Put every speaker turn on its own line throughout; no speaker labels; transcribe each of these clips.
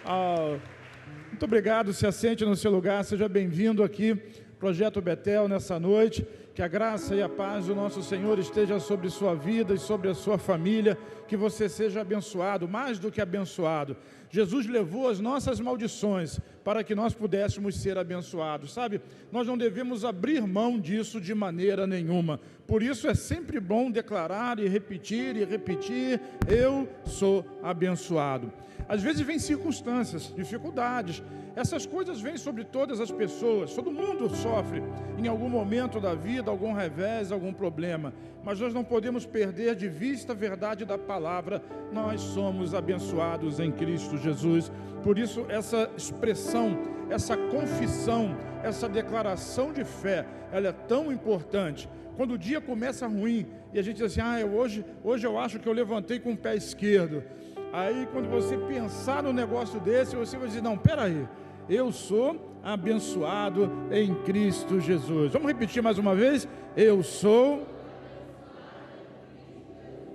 Ah, muito obrigado, se assente no seu lugar, seja bem-vindo aqui, Projeto Betel, nessa noite. Que a graça e a paz do nosso Senhor esteja sobre sua vida e sobre a sua família, que você seja abençoado, mais do que abençoado. Jesus levou as nossas maldições para que nós pudéssemos ser abençoados, sabe? Nós não devemos abrir mão disso de maneira nenhuma. Por isso é sempre bom declarar e repetir, eu sou abençoado. Às vezes vem circunstâncias, dificuldades, essas coisas vêm sobre todas as pessoas, todo mundo sofre em algum momento da vida, algum revés, algum problema, mas nós não podemos perder de vista a verdade da palavra. Nós somos abençoados em Cristo Jesus. Por isso essa expressão, essa confissão, essa declaração de fé, ela é tão importante. Quando o dia começa ruim e a gente diz assim, hoje eu acho que eu levantei com o pé esquerdo. Aí quando você pensar no negócio desse, você vai dizer, não, peraí, eu sou abençoado em Cristo Jesus. Vamos repetir mais uma vez? Eu sou.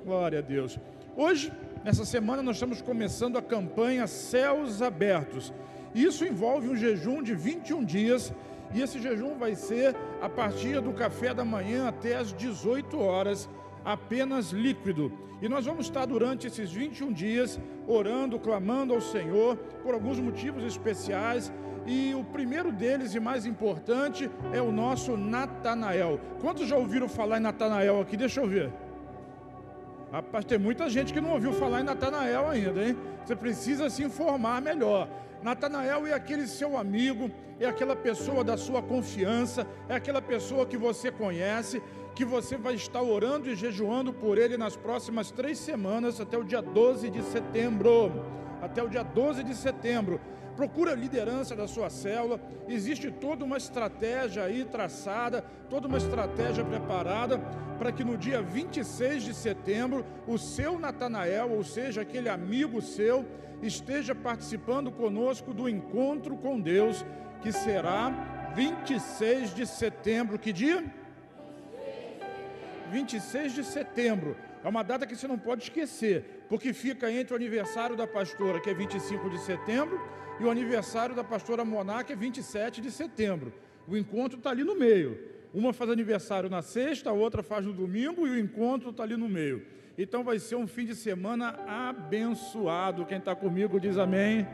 Glória a Deus. Hoje, nessa semana, nós estamos começando a campanha Céus Abertos. Isso envolve um jejum de 21 dias, e esse jejum vai ser a partir do café da manhã até as 18 horas, apenas líquido. E nós vamos estar durante esses 21 dias orando, clamando ao Senhor por alguns motivos especiais, e o primeiro deles e mais importante é o nosso Natanael. Quantos já ouviram falar em Natanael aqui? Deixa eu ver. Rapaz, tem muita gente que não ouviu falar em Natanael ainda, hein? Você precisa se informar melhor. Natanael é aquele seu amigo, é aquela pessoa da sua confiança, é aquela pessoa que você conhece, que você vai estar orando e jejuando por ele nas próximas 3 semanas, até o dia 12 de setembro. Até o dia 12 de setembro. Procura a liderança da sua célula. Existe toda uma estratégia aí traçada, toda uma estratégia preparada, para que no dia 26 de setembro, o seu Natanael, ou seja, aquele amigo seu, esteja participando conosco do encontro com Deus, que será 26 de setembro. Que dia? 26 de setembro. É uma data que você não pode esquecer, porque fica entre o aniversário da pastora, que é 25 de setembro, e o aniversário da pastora Moná, que é 27 de setembro. O encontro está ali no meio. Uma faz aniversário na sexta, a outra faz no domingo, e o encontro está ali no meio. Então vai ser um fim de semana abençoado. Quem está comigo diz amém.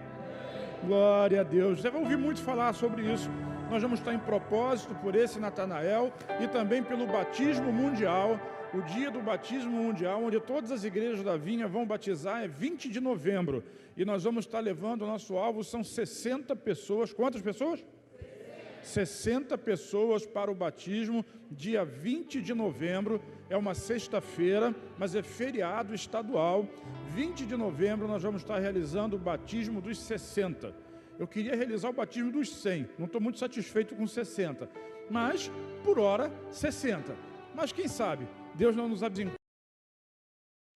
Glória a Deus. Você vai ouvir muito falar sobre isso. Nós vamos estar em propósito por esse Natanael e também pelo batismo mundial. O dia do batismo mundial, onde todas as igrejas da Vinha vão batizar, é 20 de novembro. E nós vamos estar levando, o nosso alvo são 60 pessoas. Quantas pessoas? 60 pessoas para o batismo, dia 20 de novembro. É uma sexta-feira, mas é feriado estadual. 20 de novembro nós vamos estar realizando o batismo dos 60. Eu queria realizar o batismo dos 100. Não estou muito satisfeito com 60. Mas, por hora, 60. Mas quem sabe, Deus não nos abençoe.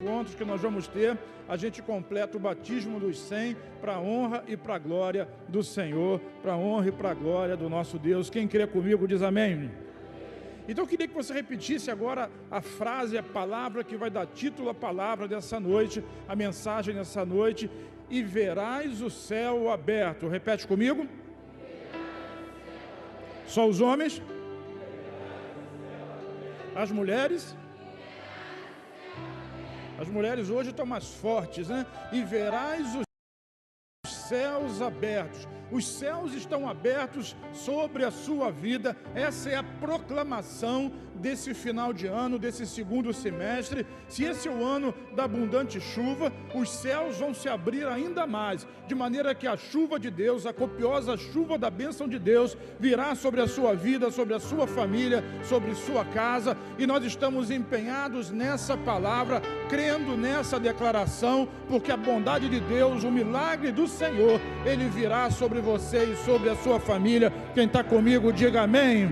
Encontros que nós vamos ter, a gente completa o batismo dos 100 para a honra e para a glória do Senhor, para a honra e para a glória do nosso Deus. Quem crê comigo diz amém. Então eu queria que você repetisse agora a frase, a palavra que vai dar título à palavra dessa noite, a mensagem dessa noite: e verás o céu aberto. Repete comigo. Só os homens? As mulheres? As mulheres hoje estão mais fortes, né? E verás os céus abertos. Os céus estão abertos sobre a sua vida. Essa é a proclamação desse final de ano, desse segundo semestre. Se esse é o ano da abundante chuva, os céus vão se abrir ainda mais, de maneira que a chuva de Deus, a copiosa chuva da bênção de Deus, virá sobre a sua vida, sobre a sua família, sobre sua casa, e nós estamos empenhados nessa palavra, crendo nessa declaração, porque a bondade de Deus, o milagre do Senhor, ele virá sobre você e sobre a sua família. Quem está comigo, diga amém.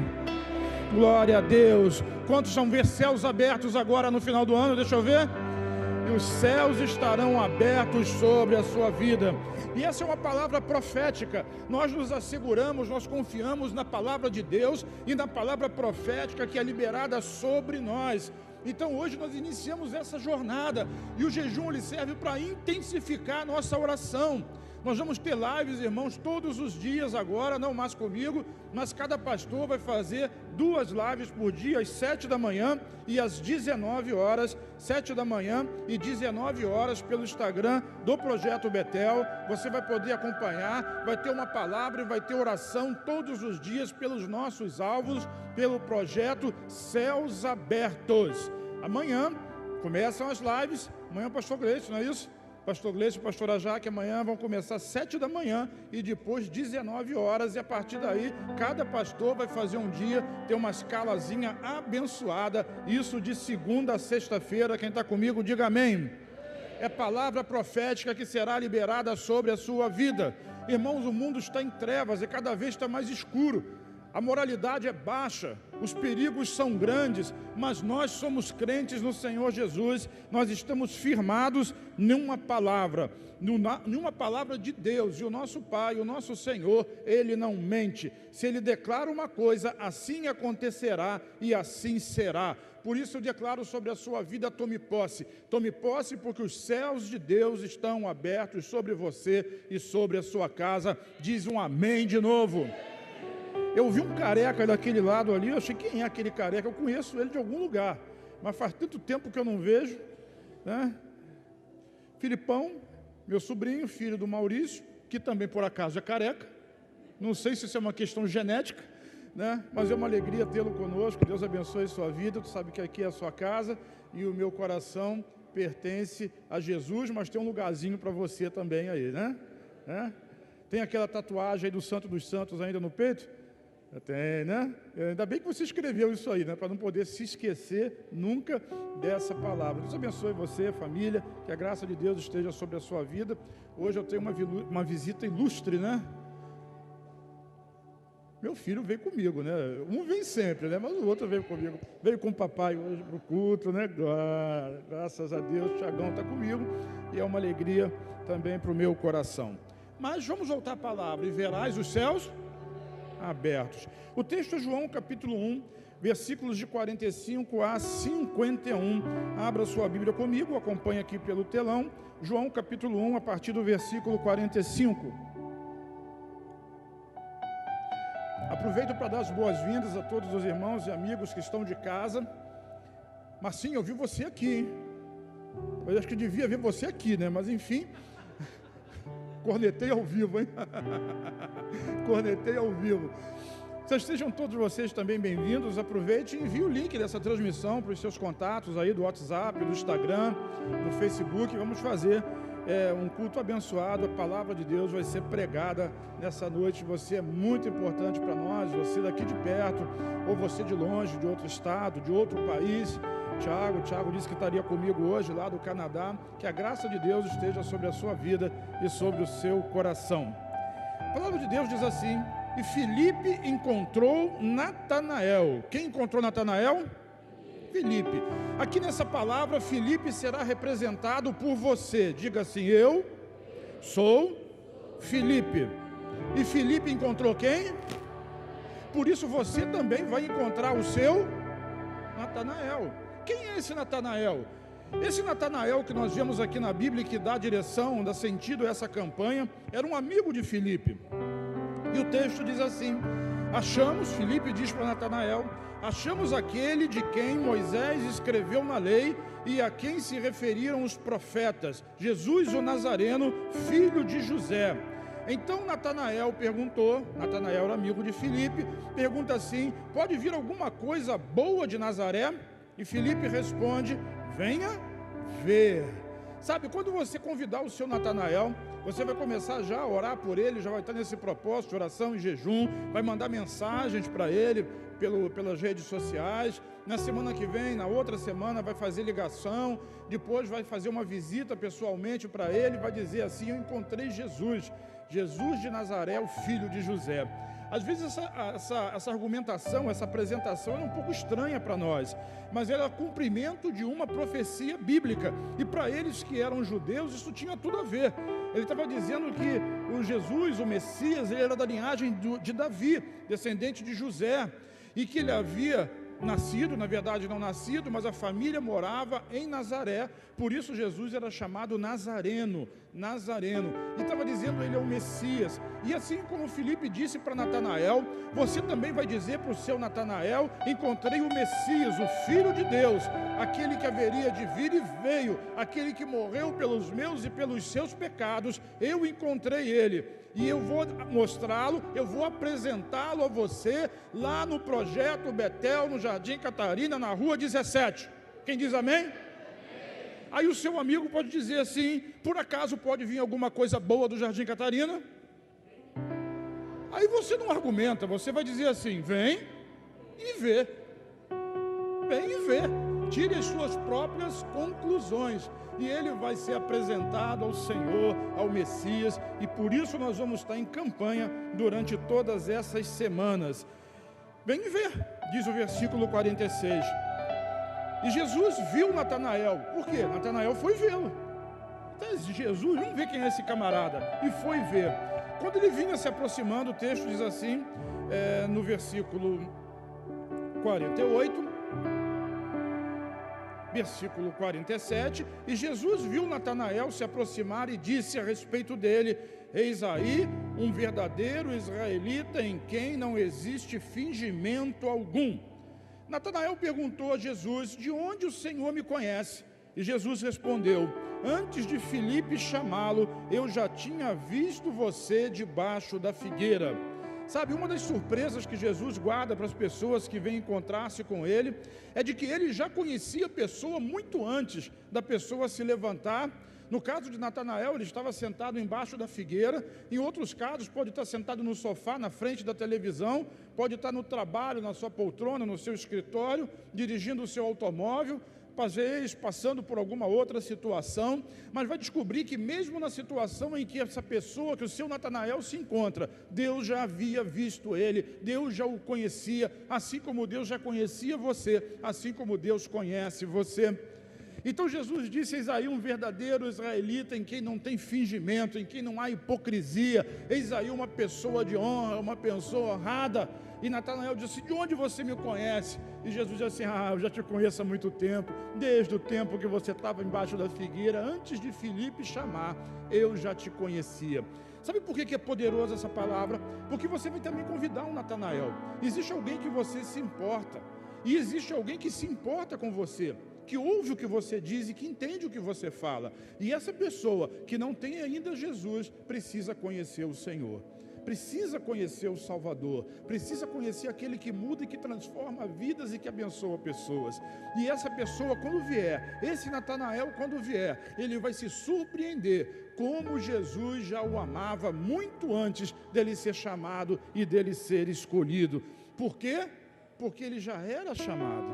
Glória a Deus. Quantos vão ver céus abertos agora no final do ano? Deixa eu ver. E os céus estarão abertos sobre a sua vida. E essa é uma palavra profética. Nós nos asseguramos, nós confiamos na palavra de Deus e na palavra profética que é liberada sobre nós. Então hoje nós iniciamos essa jornada, e o jejum ele serve para intensificar a nossa oração. Nós vamos ter lives, irmãos, todos os dias agora, não mais comigo, mas cada pastor vai fazer 2 lives por dia, às 7 da manhã e às 19 horas, 7 da manhã e 19 horas pelo Instagram do Projeto Betel. Você vai poder acompanhar, vai ter uma palavra e vai ter oração todos os dias pelos nossos alvos, pelo projeto Céus Abertos. Amanhã começam as lives, amanhã o pastor Gleice, não é isso? Pastor Gleice e pastora Jaque amanhã vão começar às 7 da manhã e depois 19 horas, e a partir daí cada pastor vai fazer um dia, ter uma escalazinha abençoada, isso de segunda a sexta-feira. Quem está comigo, diga amém. É palavra profética que será liberada sobre a sua vida. Irmãos, o mundo está em trevas e cada vez está mais escuro. A moralidade é baixa, os perigos são grandes, mas nós somos crentes no Senhor Jesus, nós estamos firmados numa palavra de Deus, e o nosso Pai, o nosso Senhor, Ele não mente. Se Ele declara uma coisa, assim acontecerá e assim será. Por isso eu declaro sobre a sua vida, tome posse porque os céus de Deus estão abertos sobre você e sobre a sua casa. Diz um amém de novo. Eu vi um careca daquele lado ali, eu achei, quem é aquele careca? Eu conheço ele de algum lugar, mas faz tanto tempo que eu não vejo, né? Filipão, meu sobrinho, filho do Maurício, que também por acaso é careca, não sei se isso é uma questão genética, né? Mas é uma alegria tê-lo conosco. Deus abençoe sua vida. Tu sabe que aqui é a sua casa e o meu coração pertence a Jesus, mas tem um lugarzinho para você também aí, né? Tem aquela tatuagem aí do Santo dos Santos ainda no peito? Tem, né? Ainda bem que você escreveu isso aí, né? Para não poder se esquecer nunca dessa palavra. Deus abençoe você, família, que a graça de Deus esteja sobre a sua vida. Hoje eu tenho uma visita ilustre, né? Meu filho veio comigo, né? Um vem sempre, né? Mas o outro veio comigo. Veio com o papai hoje para o culto, né? Graças a Deus, o Tiagão está comigo. E é uma alegria também para o meu coração. Mas vamos voltar à palavra. E verás os céus abertos. O texto é João capítulo 1, versículos de 45 a 51. Abra sua Bíblia comigo, acompanhe aqui pelo telão. João capítulo 1, a partir do versículo 45. Aproveito para dar as boas-vindas a todos os irmãos e amigos que estão de casa. Marcinho, eu vi você aqui, hein? Eu acho que devia ver você aqui, né? Mas enfim, cornetei ao vivo, hein? Cornetei ao vivo. Sejam todos vocês também bem-vindos. Aproveite e envie o link dessa transmissão para os seus contatos aí do WhatsApp, do Instagram, do Facebook. Vamos fazer um culto abençoado. A palavra de Deus vai ser pregada nessa noite. Você é muito importante para nós, você daqui de perto, ou você de longe, de outro estado, de outro país. Tiago disse que estaria comigo hoje lá do Canadá. Que a graça de Deus esteja sobre a sua vida e sobre o seu coração. A palavra de Deus diz assim: e Filipe encontrou Natanael. Quem encontrou Natanael? Filipe. Aqui nessa palavra, Filipe será representado por você. Diga assim: eu sou Filipe. E Filipe encontrou quem? Por isso você também vai encontrar o seu Natanael. Quem é esse Natanael? Esse Natanael que nós vemos aqui na Bíblia, que dá direção, dá sentido a essa campanha, era um amigo de Filipe. E o texto diz assim: Filipe diz para Natanael, achamos aquele de quem Moisés escreveu na lei e a quem se referiram os profetas, Jesus o Nazareno, filho de José. Então Natanael perguntou, Natanael era amigo de Filipe, pergunta assim: pode vir alguma coisa boa de Nazaré? E Filipe responde: venha ver. Sabe, quando você convidar o seu Natanael, você vai começar já a orar por ele, já vai estar nesse propósito de oração e jejum, vai mandar mensagens para ele pelas redes sociais. Na semana que vem, na outra semana, vai fazer ligação, depois vai fazer uma visita pessoalmente para ele, vai dizer assim: eu encontrei Jesus de Nazaré, o filho de José. Às vezes essa argumentação, essa apresentação é um pouco estranha para nós, mas era cumprimento de uma profecia bíblica, e para eles que eram judeus isso tinha tudo a ver. Ele estava dizendo que o Jesus, o Messias, ele era da linhagem de Davi, descendente de José, e que ele havia nascido, na verdade não nascido, mas a família morava em Nazaré, por isso Jesus era chamado Nazareno, Nazareno, e estava dizendo ele é o Messias. E assim como Filipe disse para Natanael, você também vai dizer para o seu Natanael: encontrei o Messias, o Filho de Deus, aquele que haveria de vir e veio, aquele que morreu pelos meus e pelos seus pecados. Eu encontrei ele, e eu vou mostrá-lo, eu vou apresentá-lo a você lá no Projeto Betel, no Jardim Catarina, na rua 17. Quem diz amém? Aí o seu amigo pode dizer assim: por acaso pode vir alguma coisa boa do Jardim Catarina? Aí você não argumenta, você vai dizer assim: vem e vê. Vem e vê. Tire as suas próprias conclusões. E ele vai ser apresentado ao Senhor, ao Messias. E por isso nós vamos estar em campanha durante todas essas semanas. Vem e vê, diz o versículo 46. E Jesus viu Natanael. Por quê? Natanael foi vê-lo. Então, Jesus, vamos ver quem é esse camarada. E foi ver. Quando ele vinha se aproximando, o texto diz assim, no versículo 48, versículo 47, e Jesus viu Natanael se aproximar e disse a respeito dele: eis aí um verdadeiro israelita em quem não existe fingimento algum. Natanael perguntou a Jesus: de onde o Senhor me conhece? E Jesus respondeu: antes de Filipe chamá-lo, eu já tinha visto você debaixo da figueira. Sabe, uma das surpresas que Jesus guarda para as pessoas que vêm encontrar-se com ele, é de que ele já conhecia a pessoa muito antes da pessoa se levantar. No caso de Natanael, ele estava sentado embaixo da figueira. Em outros casos, pode estar sentado no sofá, na frente da televisão, pode estar no trabalho, na sua poltrona, no seu escritório, dirigindo o seu automóvel, às vezes passando por alguma outra situação, mas vai descobrir que mesmo na situação em que essa pessoa, que o seu Natanael se encontra, Deus já havia visto ele, Deus já o conhecia, assim como Deus já conhecia você, assim como Deus conhece você. Então Jesus disse: eis aí um verdadeiro israelita em quem não tem fingimento, em quem não há hipocrisia, eis aí uma pessoa de honra, uma pessoa honrada. E Natanael disse: de onde você me conhece? E Jesus disse assim: eu já te conheço há muito tempo, desde o tempo que você estava embaixo da figueira, antes de Filipe chamar, eu já te conhecia. Sabe por que é poderosa essa palavra? Porque você vai também convidar um Natanael. Existe alguém que você se importa, e existe alguém que se importa com você, que ouve o que você diz e que entende o que você fala. E essa pessoa que não tem ainda Jesus, precisa conhecer o Senhor, precisa conhecer o Salvador, precisa conhecer aquele que muda e que transforma vidas e que abençoa pessoas. E essa pessoa, quando vier, esse Natanael, quando vier, ele vai se surpreender como Jesus já o amava muito antes dele ser chamado e dele ser escolhido. Por quê? Porque ele já era chamado.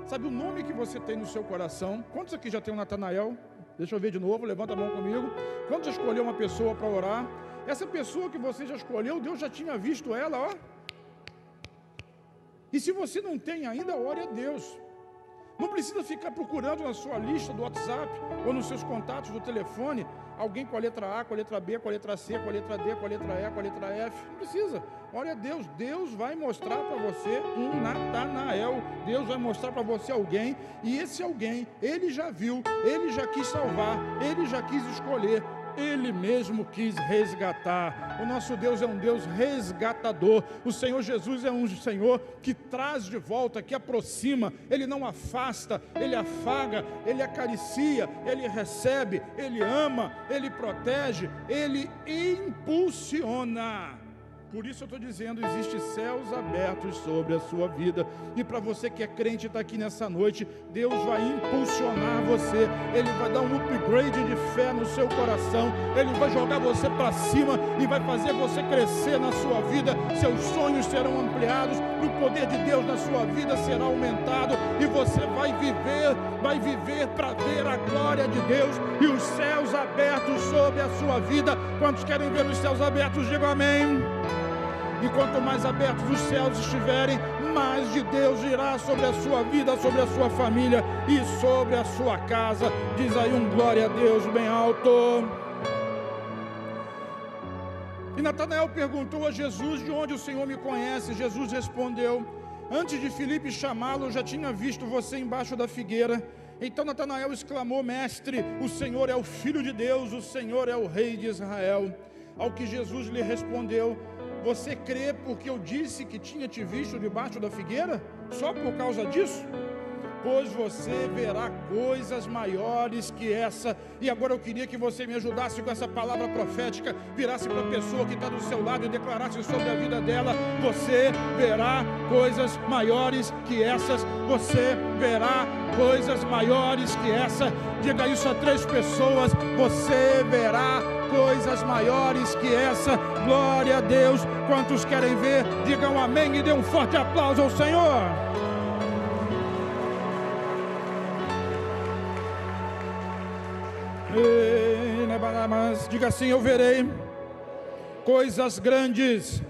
Sabe o nome que você tem no seu coração? Quantos aqui já tem um Natanael? Deixa eu ver de novo, levanta a mão comigo. Quantos já escolheu uma pessoa para orar? Essa pessoa que você já escolheu, Deus já tinha visto ela, ó. E se você não tem ainda, ore a Deus. Não precisa ficar procurando na sua lista do WhatsApp ou nos seus contatos do telefone alguém com a letra A, com a letra B, com a letra C, com a letra D, com a letra E, com a letra F. Não precisa. Ore a Deus. Deus vai mostrar para você um Natanael. Deus vai mostrar para você alguém. E esse alguém, ele já viu, ele já quis salvar, ele já quis escolher. Ele mesmo quis resgatar. O nosso Deus é um Deus resgatador. O Senhor Jesus é um Senhor que traz de volta, que aproxima. Ele não afasta, Ele afaga, Ele acaricia, Ele recebe, Ele ama, Ele protege, Ele impulsiona. Por isso eu estou dizendo, existem céus abertos sobre a sua vida. E para você que é crente e está aqui nessa noite, Deus vai impulsionar você. Ele vai dar um upgrade de fé no seu coração. Ele vai jogar você para cima e vai fazer você crescer na sua vida. Seus sonhos serão ampliados, o poder de Deus na sua vida será aumentado. E você vai viver para ver a glória de Deus e os céus abertos sobre a sua vida. Quantos querem ver os céus abertos? Digam amém. E quanto mais abertos os céus estiverem, mais de Deus irá sobre a sua vida, sobre a sua família e sobre a sua casa. Diz aí um glória a Deus bem alto. E Natanael perguntou a Jesus: de onde o Senhor me conhece? Jesus respondeu: antes de Filipe chamá-lo, eu já tinha visto você embaixo da figueira. Então Natanael exclamou: mestre, o Senhor é o Filho de Deus, o Senhor é o Rei de Israel. Ao que Jesus lhe respondeu: você crê porque eu disse que tinha te visto debaixo da figueira? Só por causa disso? Pois você verá coisas maiores que essa. E agora eu queria que você me ajudasse com essa palavra profética, virasse para a pessoa que está do seu lado e declarasse sobre a vida dela: você verá coisas maiores que essas. Você verá coisas maiores que essa. Diga isso a 3 pessoas: você verá coisas maiores que essa. Glória a Deus. Quantos querem ver, digam amém e dê um forte aplauso ao Senhor. Diga assim: eu verei coisas grandes.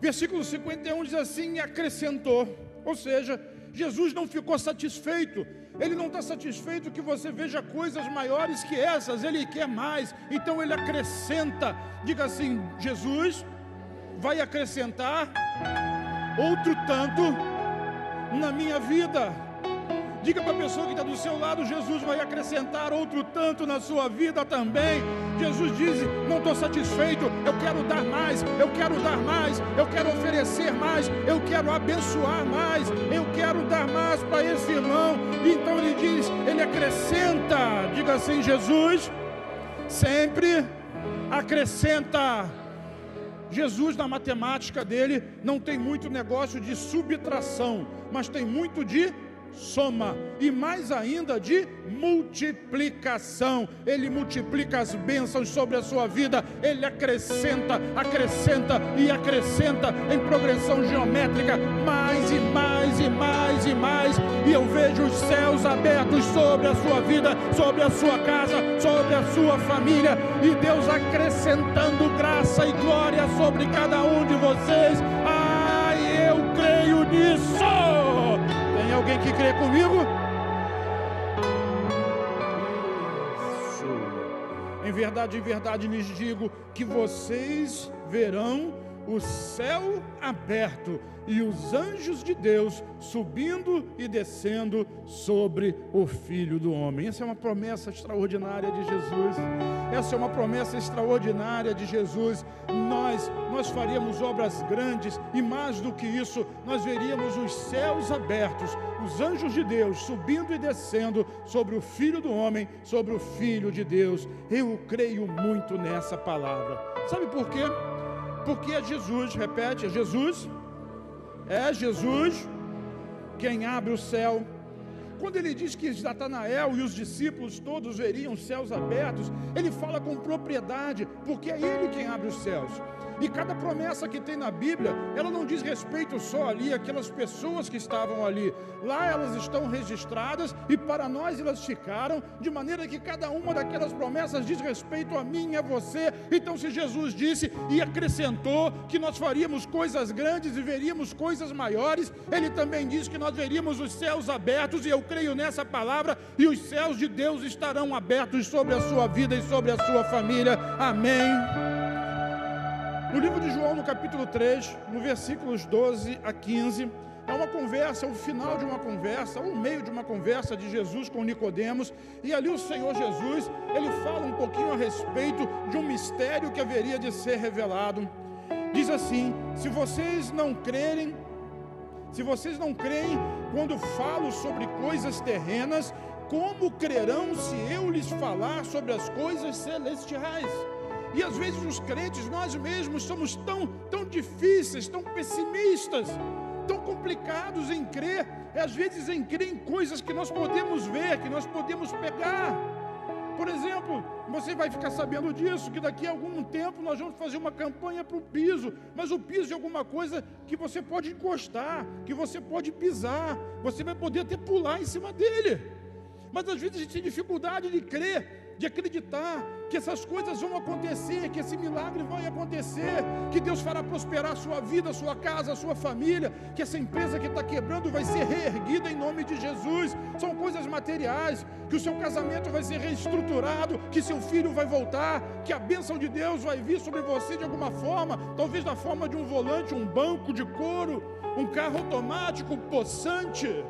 Versículo 51 diz assim: e acrescentou. Ou seja, Jesus não ficou satisfeito. Ele não está satisfeito que você veja coisas maiores que essas. Ele quer mais. Então ele acrescenta. Diga assim: Jesus vai acrescentar outro tanto na minha vida. Diga para a pessoa que está do seu lado: Jesus vai acrescentar outro tanto na sua vida também. Jesus diz: não estou satisfeito, eu quero dar mais, eu quero dar mais, eu quero oferecer mais, eu quero abençoar mais, eu quero dar mais para esse irmão. Então ele diz, ele acrescenta. Diga assim: Jesus sempre acrescenta. Jesus, na matemática dele, não tem muito negócio de subtração, mas tem muito de soma, e mais ainda de multiplicação. Ele multiplica as bênçãos sobre a sua vida. Ele acrescenta, acrescenta e acrescenta em progressão geométrica, mais e mais e mais e mais. E eu vejo os céus abertos sobre a sua vida, sobre a sua casa, sobre a sua família, e Deus acrescentando graça e glória sobre cada um de vocês. Ai, eu creio nisso. Tem alguém que crê comigo? Isso. Em verdade lhes digo que vocês verão o céu aberto e os anjos de Deus subindo e descendo sobre o Filho do Homem. Essa é uma promessa extraordinária de Jesus. Essa é uma promessa extraordinária de Jesus. Nós faríamos obras grandes, e mais do que isso, nós veríamos os céus abertos, os anjos de Deus subindo e descendo sobre o Filho do Homem, sobre o Filho de Deus. Eu creio muito nessa palavra. Sabe por quê? Porque é Jesus, repete, é Jesus quem abre o céu. Quando ele diz que Natanael e os discípulos todos veriam os céus abertos, ele fala com propriedade, porque é ele quem abre os céus. E cada promessa que tem na Bíblia, ela não diz respeito só ali àquelas pessoas que estavam ali. Lá elas estão registradas e para nós elas ficaram, de maneira que cada uma daquelas promessas diz respeito a mim e a você. Então, se Jesus disse e acrescentou que nós faríamos coisas grandes e veríamos coisas maiores, ele também diz que nós veríamos os céus abertos, e eu creio nessa palavra, e os céus de Deus estarão abertos sobre a sua vida e sobre a sua família. Amém. No livro de João, no capítulo 3, no versículos 12 a 15, é uma conversa, o final de uma conversa, o meio de uma conversa de Jesus com Nicodemos, e ali o Senhor Jesus, ele fala um pouquinho a respeito de um mistério que haveria de ser revelado. Diz assim: se vocês não creem quando falo sobre coisas terrenas, como crerão se eu lhes falar sobre as coisas celestiais? E às vezes os crentes, nós mesmos, somos tão difíceis, tão pessimistas, tão complicados em crer, às vezes em crer em coisas que nós podemos ver, que nós podemos pegar. Por exemplo, você vai ficar sabendo disso, que daqui a algum tempo nós vamos fazer uma campanha para o piso, mas o piso é alguma coisa que você pode encostar, que você pode pisar, você vai poder até pular em cima dele. Mas às vezes a gente tem dificuldade de crer, de acreditar que essas coisas vão acontecer, que esse milagre vai acontecer, que Deus fará prosperar a sua vida, a sua casa, a sua família, que essa empresa que está quebrando vai ser reerguida em nome de Jesus. São coisas materiais, que o seu casamento vai ser reestruturado, que seu filho vai voltar, que a bênção de Deus vai vir sobre você de alguma forma, talvez na forma de um volante, um banco de couro, um carro automático, possante.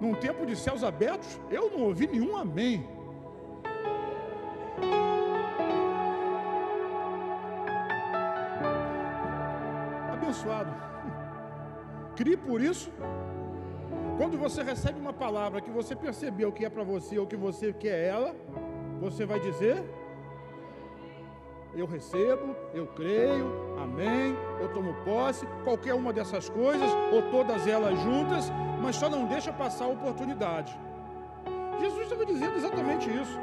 num tempo de céus abertos, eu não ouvi nenhum amém. Abençoado. Crie por isso. Quando você recebe uma palavra que você percebeu que é para você ou que você quer ela, você vai dizer: eu recebo, eu creio, amém, eu tomo posse, qualquer uma dessas coisas, ou todas elas juntas, mas só não deixa passar a oportunidade. Jesus estava dizendo exatamente isso.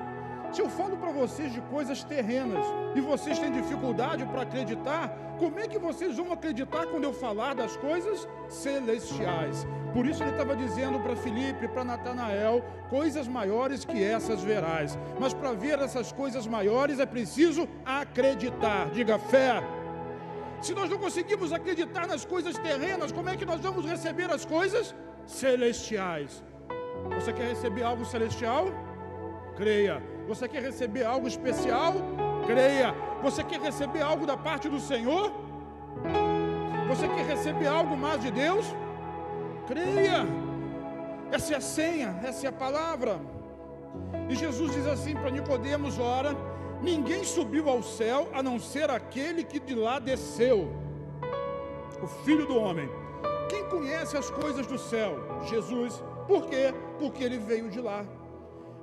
Se eu falo para vocês de coisas terrenas e vocês têm dificuldade para acreditar, como é que vocês vão acreditar quando eu falar das coisas celestiais? Por isso ele estava dizendo para Filipe, para Natanael, coisas maiores que essas verás. Mas para ver essas coisas maiores é preciso acreditar. Diga fé. Se nós não conseguimos acreditar nas coisas terrenas, como é que nós vamos receber as coisas celestiais? Você quer receber algo celestial? Creia. Você quer receber algo especial? Creia. Você quer receber algo da parte do Senhor? Você quer receber algo mais de Deus? Creia. Essa é a senha, essa é a palavra. E Jesus diz assim para Nicodemos: ora, ninguém subiu ao céu a não ser aquele que de lá desceu, o Filho do Homem. Quem conhece as coisas do céu? Jesus. Por quê? Porque ele veio de lá.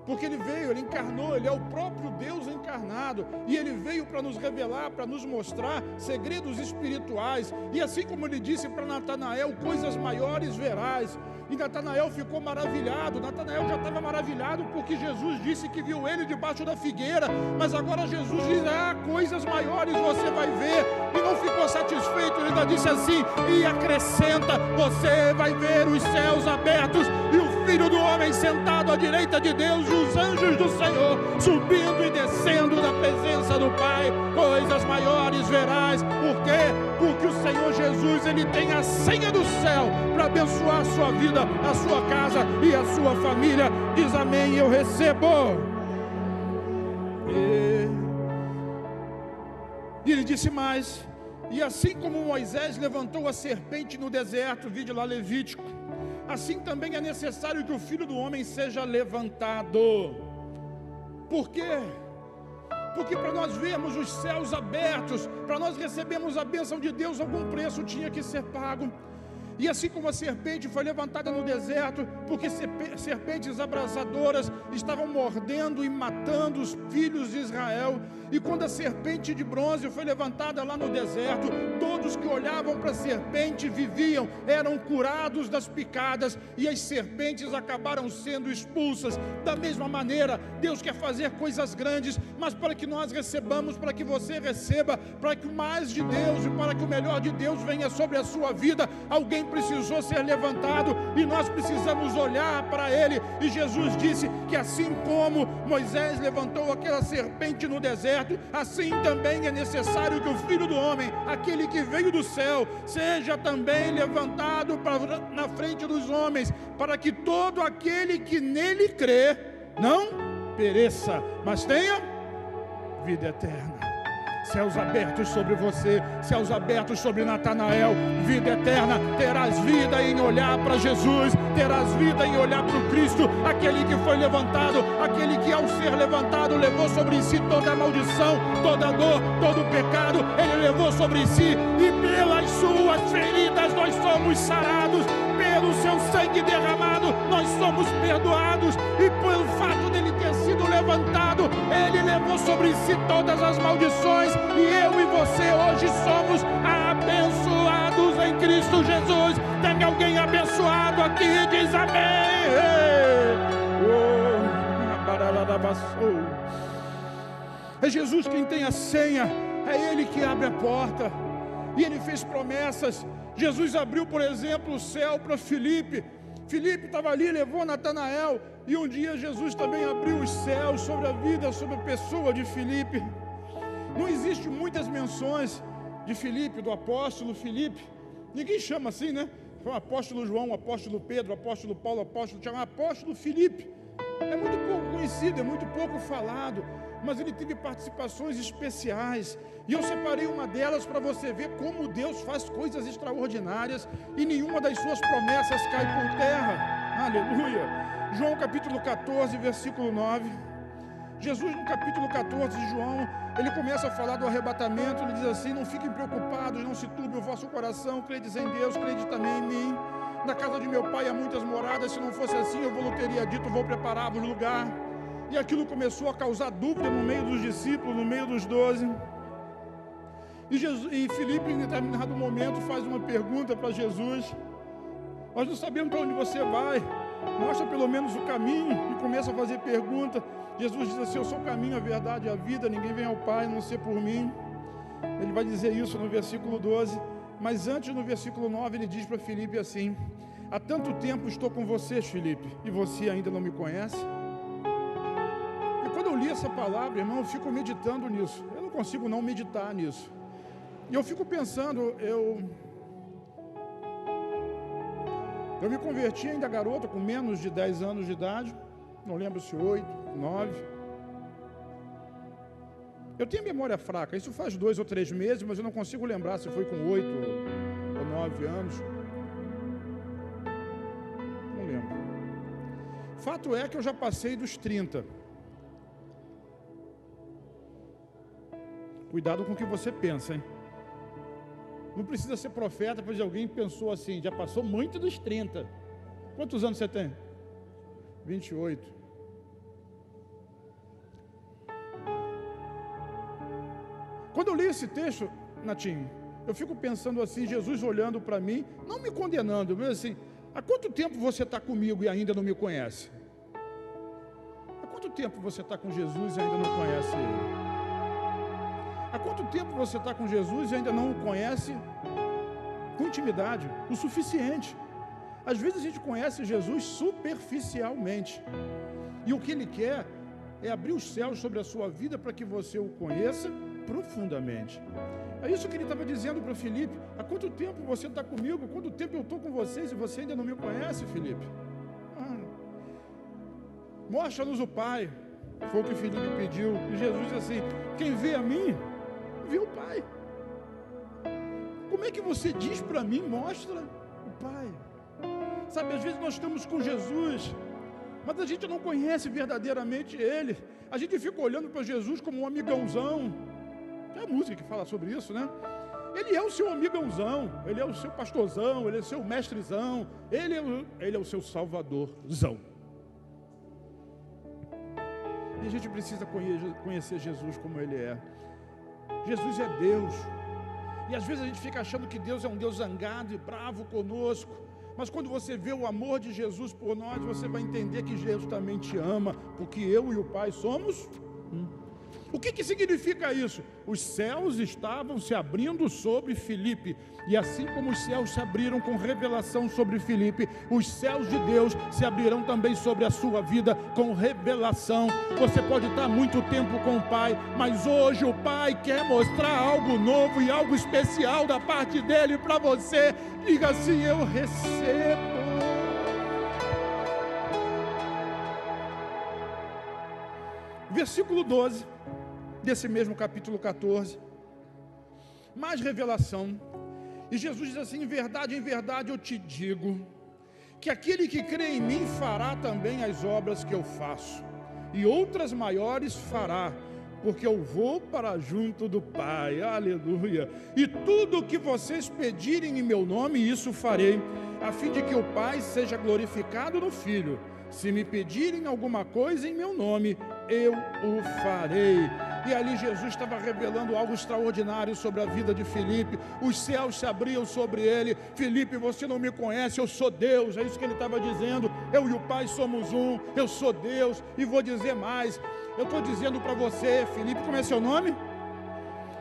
Porque ele veio, ele encarnou, ele é o próprio Deus encarnado, e ele veio para nos revelar, para nos mostrar segredos espirituais, e assim como ele disse para Natanael, coisas maiores verás. E Natanael ficou maravilhado. Natanael já estava maravilhado porque Jesus disse que viu ele debaixo da figueira, mas agora Jesus diz: coisas maiores você vai ver. E não ficou satisfeito, ele ainda disse assim, e acrescenta: você vai ver os céus abertos e o Filho do Homem sentado à direita de Deus, e os anjos do Senhor subindo e descendo na presença do Pai. Coisas maiores verás. Por quê? Porque o Senhor Jesus, ele tem a senha do céu para abençoar a sua vida, a sua casa e a sua família. Diz amém, eu recebo. E ele disse mais: e assim como Moisés levantou a serpente no deserto, vide lá Levítico, assim também é necessário que o Filho do Homem seja levantado. Por quê? Porque para nós vermos os céus abertos, para nós recebermos a bênção de Deus, algum preço tinha que ser pago. E assim como a serpente foi levantada no deserto, porque serpentes abrasadoras estavam mordendo e matando os filhos de Israel, e quando a serpente de bronze foi levantada lá no deserto, todos que olhavam para a serpente viviam, eram curados das picadas, e as serpentes acabaram sendo expulsas. Da mesma maneira, Deus quer fazer coisas grandes, mas para que nós recebamos, para que você receba, para que o mais de Deus e para que o melhor de Deus venha sobre a sua vida, alguém precisou ser levantado, e nós precisamos olhar para ele. E Jesus disse que assim como Moisés levantou aquela serpente no deserto, assim também é necessário que o Filho do Homem, aquele que veio do céu, seja também levantado na frente dos homens, para que todo aquele que nele crê não pereça, mas tenha vida eterna. Céus abertos sobre você, céus abertos sobre Natanael, vida eterna. Terás vida em olhar para Jesus, terás vida em olhar para o Cristo, aquele que foi levantado, aquele que ao ser levantado levou sobre si toda a maldição, toda a dor, todo o pecado, ele levou sobre si, e pelas suas feridas nós somos sarados, pelo seu sangue derramado nós somos perdoados, e pelo fato dele ter sido levantado, ele levou sobre si todas as maldições, e eu e você hoje somos abençoados em Cristo Jesus. Tem alguém abençoado aqui? Diz amém. É Jesus quem tem a senha, é Ele que abre a porta, e Ele fez promessas. Jesus abriu, por exemplo, o céu para Filipe. Filipe estava ali, levou Natanael, e um dia Jesus também abriu os céus sobre a vida, sobre a pessoa de Filipe. Não existe muitas menções de Filipe, do apóstolo Filipe. Ninguém chama assim, né? O apóstolo João, o apóstolo Pedro, o apóstolo Paulo, o apóstolo Tiago, o apóstolo Filipe. É muito pouco conhecido, é muito pouco falado, mas ele teve participações especiais. E eu separei uma delas para você ver como Deus faz coisas extraordinárias e nenhuma das suas promessas cai por terra. Aleluia. João capítulo 14, versículo 9. Jesus, no capítulo 14 de João, ele começa a falar do arrebatamento. Ele diz assim: não fiquem preocupados, não se turbe o vosso coração, credes em Deus, crede também em mim. Na casa de meu pai há muitas moradas, se não fosse assim eu vos teria dito, vou preparar-vos lugar. E aquilo começou a causar dúvida no meio dos discípulos, no meio dos 12. E Filipe, em determinado momento, faz uma pergunta para Jesus: nós não sabemos para onde você vai, mostra pelo menos o caminho. E começa a fazer pergunta. Jesus diz assim: eu sou o caminho, a verdade e a vida, ninguém vem ao Pai a não ser por mim. Ele vai dizer isso no versículo 12, mas antes, no versículo 9, ele diz para Filipe assim: há tanto tempo estou com vocês, Filipe, e você ainda não me conhece? E quando eu li essa palavra, irmão, eu fico meditando nisso. Eu não consigo não meditar nisso. E eu fico pensando, eu me converti ainda garota, com menos de 10 anos de idade, não lembro se 8, 9. Eu tenho memória fraca, isso faz 2 ou 3 meses, mas eu não consigo lembrar se foi com 8 ou 9 anos. Não lembro. Fato é que eu já passei dos 30. Cuidado com o que você pensa, hein? Não precisa ser profeta, pois alguém pensou assim: já passou muito dos 30. Quantos anos você tem? 28. Quando eu li esse texto, Natinho, eu fico pensando assim, Jesus olhando para mim, não me condenando, mas assim: há quanto tempo você está comigo e ainda não me conhece? Há quanto tempo você está com Jesus e ainda não conhece Ele? Há quanto tempo você está com Jesus e ainda não o conhece com intimidade, o suficiente? Às vezes a gente conhece Jesus superficialmente, e o que Ele quer é abrir os céus sobre a sua vida para que você o conheça profundamente. É isso que ele estava dizendo para Filipe: há quanto tempo você está comigo? Quanto tempo eu estou com vocês e você ainda não me conhece, Filipe? Mostra-nos o Pai. Foi o que Filipe pediu. E Jesus disse assim: quem vê a mim, vê o Pai. Como é que você diz para mim, mostra o Pai? Sabe, às vezes nós estamos com Jesus, mas a gente não conhece verdadeiramente Ele. A gente fica olhando para Jesus como um amigãozão. Tem a música que fala sobre isso, né? Ele é o seu amigãozão, Ele é o seu pastorzão, Ele é o seu mestrezão, Ele é o seu salvadorzão. E a gente precisa conhecer Jesus como Ele é. Jesus é Deus. E às vezes a gente fica achando que Deus é um Deus zangado e bravo conosco. Mas quando você vê o amor de Jesus por nós, você vai entender que Jesus também te ama, porque eu e o Pai somos um. O que significa isso? Os céus estavam se abrindo sobre Filipe, e assim como os céus se abriram com revelação sobre Filipe, os céus de Deus se abrirão também sobre a sua vida com revelação. Você pode estar muito tempo com o Pai, mas hoje o Pai quer mostrar algo novo e algo especial da parte dele para você. Diga assim: eu recebo. Versículo 12 desse mesmo capítulo 14, mais revelação. E Jesus diz assim: em verdade eu te digo, que aquele que crê em mim fará também as obras que eu faço, e outras maiores fará, porque eu vou para junto do Pai. Aleluia. E tudo o que vocês pedirem em meu nome, isso farei, a fim de que o Pai seja glorificado no Filho. Se me pedirem alguma coisa em meu nome, eu o farei. E ali Jesus estava revelando algo extraordinário sobre a vida de Filipe. Os céus se abriam sobre ele. Filipe, você não me conhece, eu sou Deus. É isso que ele estava dizendo. Eu e o Pai somos um. Eu sou Deus. E vou dizer mais. Eu estou dizendo para você, Filipe, como é seu nome?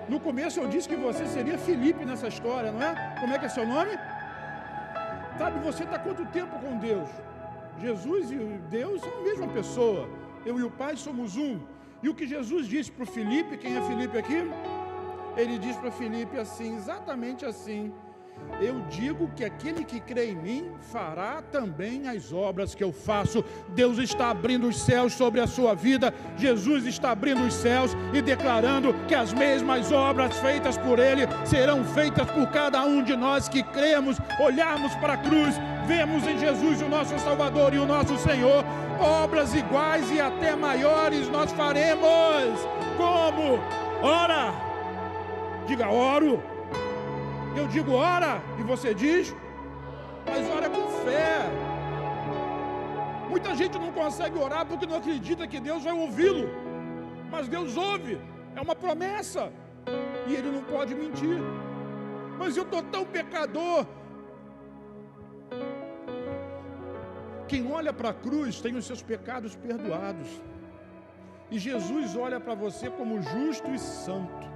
No começo eu disse que você seria Filipe nessa história, não é? Como é que é seu nome? Sabe, você está quanto tempo com Deus? Jesus e Deus são a mesma pessoa. Eu e o Pai somos um. E o que Jesus disse para o Filipe, quem é Filipe aqui? Ele diz para Filipe assim, exatamente assim: eu digo que aquele que crê em mim fará também as obras que eu faço. Deus está abrindo os céus sobre a sua vida. Jesus está abrindo os céus e declarando que as mesmas obras feitas por Ele serão feitas por cada um de nós que cremos, olharmos para a cruz, vemos em Jesus o nosso Salvador e o nosso Senhor. Obras iguais e até maiores nós faremos. Como? Ora. Diga, oro. Eu digo ora e você diz, mas ora com fé. Muita gente não consegue orar porque não acredita que Deus vai ouvi-lo. Mas Deus ouve, é uma promessa. E Ele não pode mentir. Mas eu estou tão pecador. Quem olha para a cruz tem os seus pecados perdoados. E Jesus olha para você como justo e santo.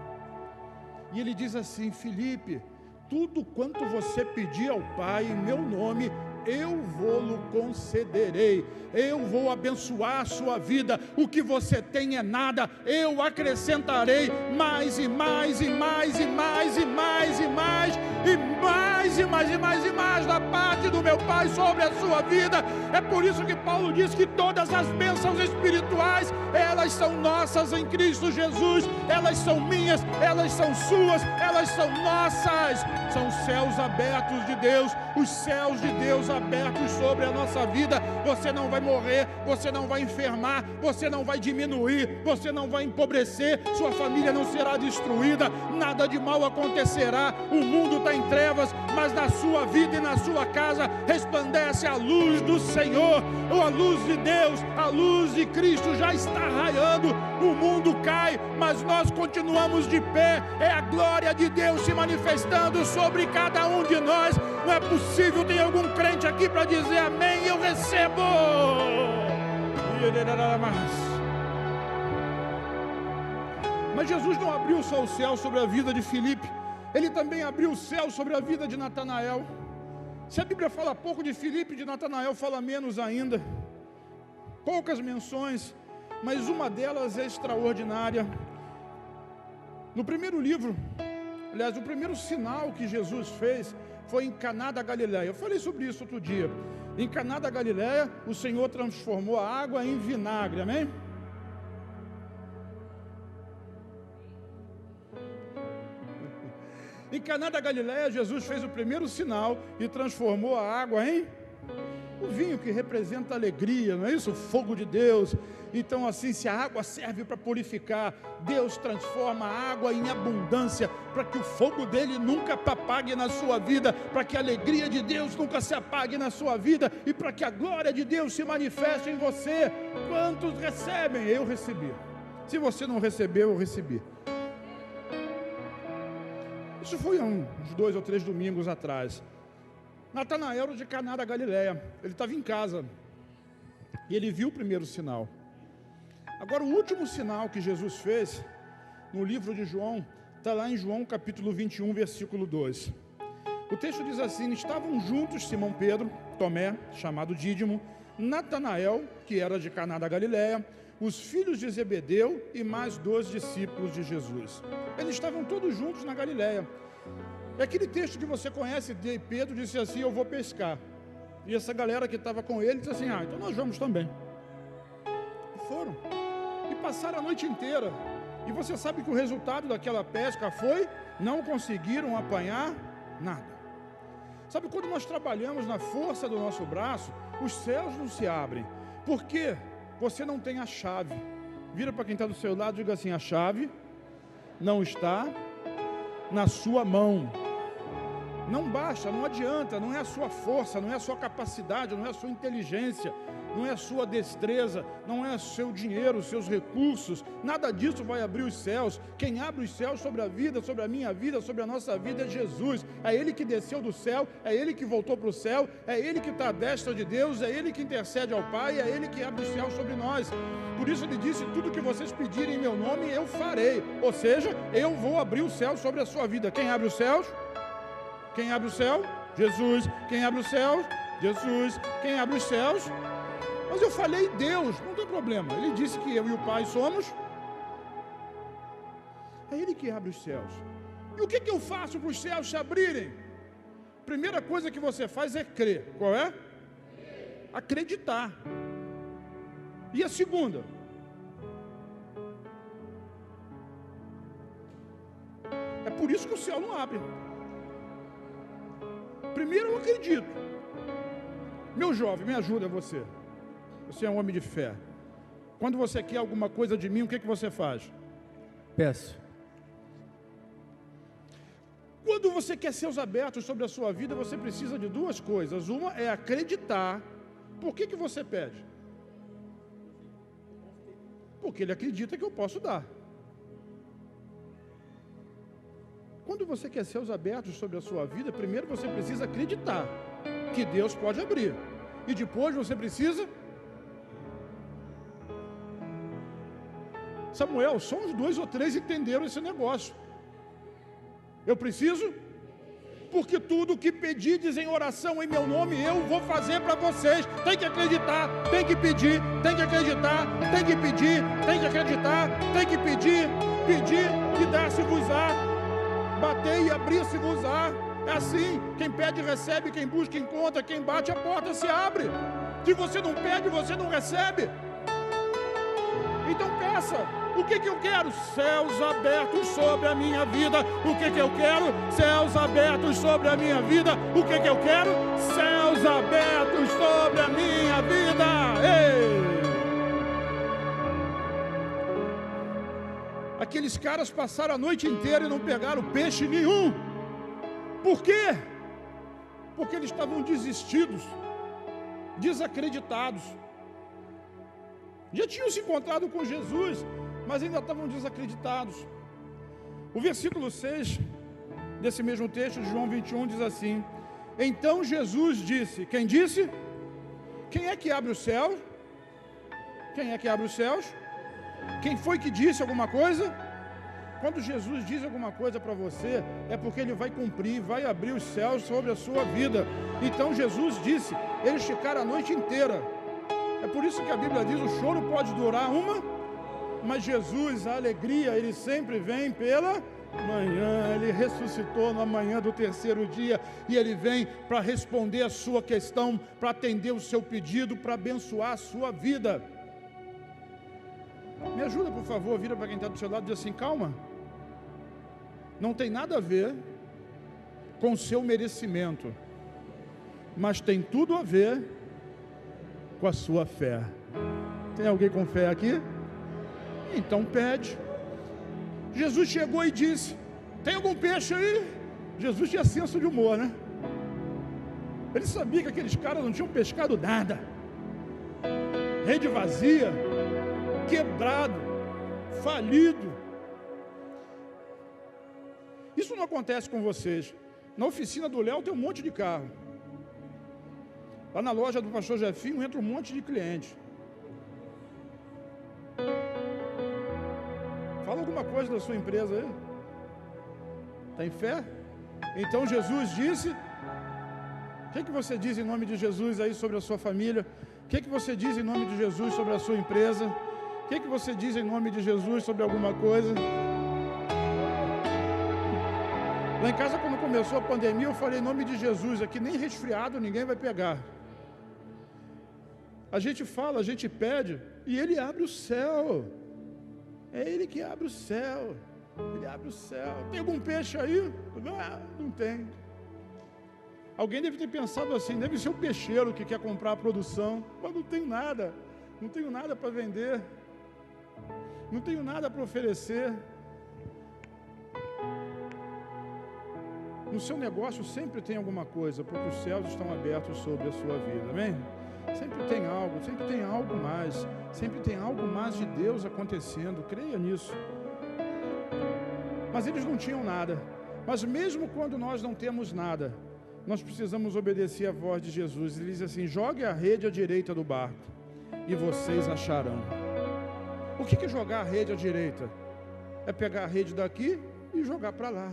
E Ele diz assim: Filipe, tudo quanto você pedir ao Pai em meu nome, eu vou-lo concederei. Eu vou abençoar a sua vida. O que você tem é nada, eu acrescentarei mais e mais e mais e mais e mais e mais e mais e mais e mais e mais da parte do meu Pai sobre a sua vida. É por isso que Paulo diz que todas as bênçãos espirituais, elas são nossas em Cristo Jesus. Elas são minhas, elas são suas, elas são nossas. São os céus abertos de Deus, os céus de Deus abertos sobre a nossa vida. Você não vai morrer, você não vai enfermar, você não vai diminuir, você não vai empobrecer, sua família não será destruída, nada de mal acontecerá. O mundo está em trevas, mas na sua vida e na sua casa resplandece a luz do Senhor, ou a luz de Deus, a luz de Cristo já está raiando. O mundo cai, mas nós continuamos de pé. É a glória de Deus se manifestando sobre cada um de nós. Não é possível, tem algum crente aqui para dizer amém? Eu recebo. Mas Jesus não abriu só o céu sobre a vida de Filipe, Ele também abriu o céu sobre a vida de Natanael. Se a Bíblia fala pouco de Filipe, de Natanael fala menos ainda. Poucas menções, mas uma delas é extraordinária. No primeiro livro, aliás, o primeiro sinal que Jesus fez foi em Caná da Galileia. Eu falei sobre isso outro dia. Em Caná da Galileia, o Senhor transformou a água em vinagre, amém? Em Caná da Galileia, Jesus fez o primeiro sinal e transformou a água em o vinho, que representa alegria, não é isso? O fogo de Deus. Então, assim, se a água serve para purificar, Deus transforma a água em abundância, para que o fogo dele nunca apague na sua vida, para que a alegria de Deus nunca se apague na sua vida, e para que a glória de Deus se manifeste em você. Quantos recebem? Eu recebi. Se você não recebeu, eu recebi. Isso foi uns 2 ou 3 domingos atrás. Natanael de Caná da Galileia, ele estava em casa e ele viu o primeiro sinal. Agora, o último sinal que Jesus fez no livro de João está lá em João capítulo 21, versículo 2. O texto diz assim: estavam juntos Simão Pedro, Tomé, chamado Dídimo, Natanael, que era de Caná da Galileia, os filhos de Zebedeu e mais 2 discípulos de Jesus. Eles estavam todos juntos na Galileia. É aquele texto que você conhece, de Pedro disse assim: eu vou pescar. E essa galera que estava com ele disse assim: então nós vamos também. E foram. E passaram a noite inteira. E você sabe que o resultado daquela pesca foi: não conseguiram apanhar nada. Sabe, quando nós trabalhamos na força do nosso braço, os céus não se abrem. Por quê? Você não tem a chave. Vira para quem está do seu lado e diga assim: a chave não está na sua mão. Não basta, não adianta, não é a sua força, não é a sua capacidade, não é a sua inteligência, não é a sua destreza, não é o seu dinheiro, os seus recursos, nada disso vai abrir os céus. Quem abre os céus sobre a vida, sobre a minha vida, sobre a nossa vida é Jesus. É Ele que desceu do céu, é Ele que voltou para o céu, é Ele que está à destra de Deus, é Ele que intercede ao Pai, é Ele que abre os céus sobre nós. Por isso Ele disse: tudo que vocês pedirem em meu nome eu farei, ou seja, eu vou abrir o céu sobre a sua vida. Quem abre os céus? Quem abre o céu? Jesus. Quem abre os céus? Jesus. Quem abre os céus? Mas eu falei Deus, não tem problema. Ele disse que eu e o Pai somos. É Ele que abre os céus. E o que eu faço para os céus se abrirem? Primeira coisa que você faz é crer. Qual é? Acreditar. E a segunda? É por isso que o céu não abre. Primeiro eu acredito. Meu jovem, me ajuda você. Você é um homem de fé. Quando você quer alguma coisa de mim, o que você faz?
Peço.
Quando você quer céus abertos sobre a sua vida, você precisa de duas coisas. Uma é acreditar. Por que você pede? Porque ele acredita que eu posso dar. Quando você quer céus abertos sobre a sua vida, primeiro você precisa acreditar que Deus pode abrir. E depois você precisa... Samuel, só uns 2 ou 3 entenderam esse negócio. Eu preciso, porque tudo que pedirdes em oração em meu nome, eu vou fazer para vocês. Tem que acreditar, tem que pedir, tem que acreditar, tem que pedir, tem que acreditar, tem que pedir, pedir e dar-se-vos-á, bater e abrir-se-vos-á. É assim, quem pede recebe, quem busca encontra, quem bate a porta se abre. Se você não pede, você não recebe. Então peça. O que eu quero? Céus abertos sobre a minha vida. O que eu quero? Céus abertos sobre a minha vida. O que eu quero? Céus abertos sobre a minha vida. Ei! Aqueles caras passaram a noite inteira e não pegaram peixe nenhum. Por quê? Porque eles estavam desistidos, desacreditados. Já tinham se encontrado com Jesus, mas ainda estavam desacreditados. O versículo 6 desse mesmo texto de João 21 diz assim: então Jesus disse, quem disse? Quem é que abre os céus? Quem é que abre os céus? Quem foi que disse alguma coisa? Quando Jesus diz alguma coisa para você, é porque Ele vai cumprir, vai abrir os céus sobre a sua vida. Então Jesus disse, eles ficaram a noite inteira. É por isso que a Bíblia diz, o choro pode durar mas Jesus, a alegria, Ele sempre vem pela manhã. Ele ressuscitou na manhã do terceiro dia, e Ele vem para responder a sua questão, para atender o seu pedido, para abençoar a sua vida. Me ajuda, por favor, vira para quem está do seu lado e diz assim, calma. Não tem nada a ver com o seu merecimento, mas tem tudo a ver com a sua fé. Tem alguém com fé aqui? Então pede. Jesus chegou e disse, tem algum peixe aí? Jesus tinha senso de humor, né? Ele sabia que aqueles caras não tinham pescado nada. Rede vazia, quebrado, falido. Isso não acontece com vocês. Na oficina do Léo tem um monte de carro. Lá na loja do pastor Jefinho entra um monte de cliente. Fala alguma coisa da sua empresa aí. Tem fé? Então Jesus disse. O que você diz em nome de Jesus aí sobre a sua família? O que você diz em nome de Jesus sobre a sua empresa? O que você diz em nome de Jesus sobre alguma coisa? Lá em casa, quando começou a pandemia, eu falei em nome de Jesus aqui, nem resfriado ninguém vai pegar. A gente fala, a gente pede, e Ele abre o céu. É Ele que abre o céu. Ele abre o céu. Tem algum peixe aí? Não tem. Alguém deve ter pensado assim, deve ser o peixeiro que quer comprar a produção. Mas não tenho nada. Não tenho nada para vender. Não tenho nada para oferecer. No seu negócio sempre tem alguma coisa, porque os céus estão abertos sobre a sua vida, amém? Sempre tem algo mais, sempre tem algo mais de Deus acontecendo, creia nisso. Mas eles não tinham nada, mas mesmo quando nós não temos nada, nós precisamos obedecer à voz de Jesus. Ele diz assim, jogue a rede à direita do barco, e vocês acharão. O que é jogar a rede à direita? É pegar a rede daqui e jogar para lá.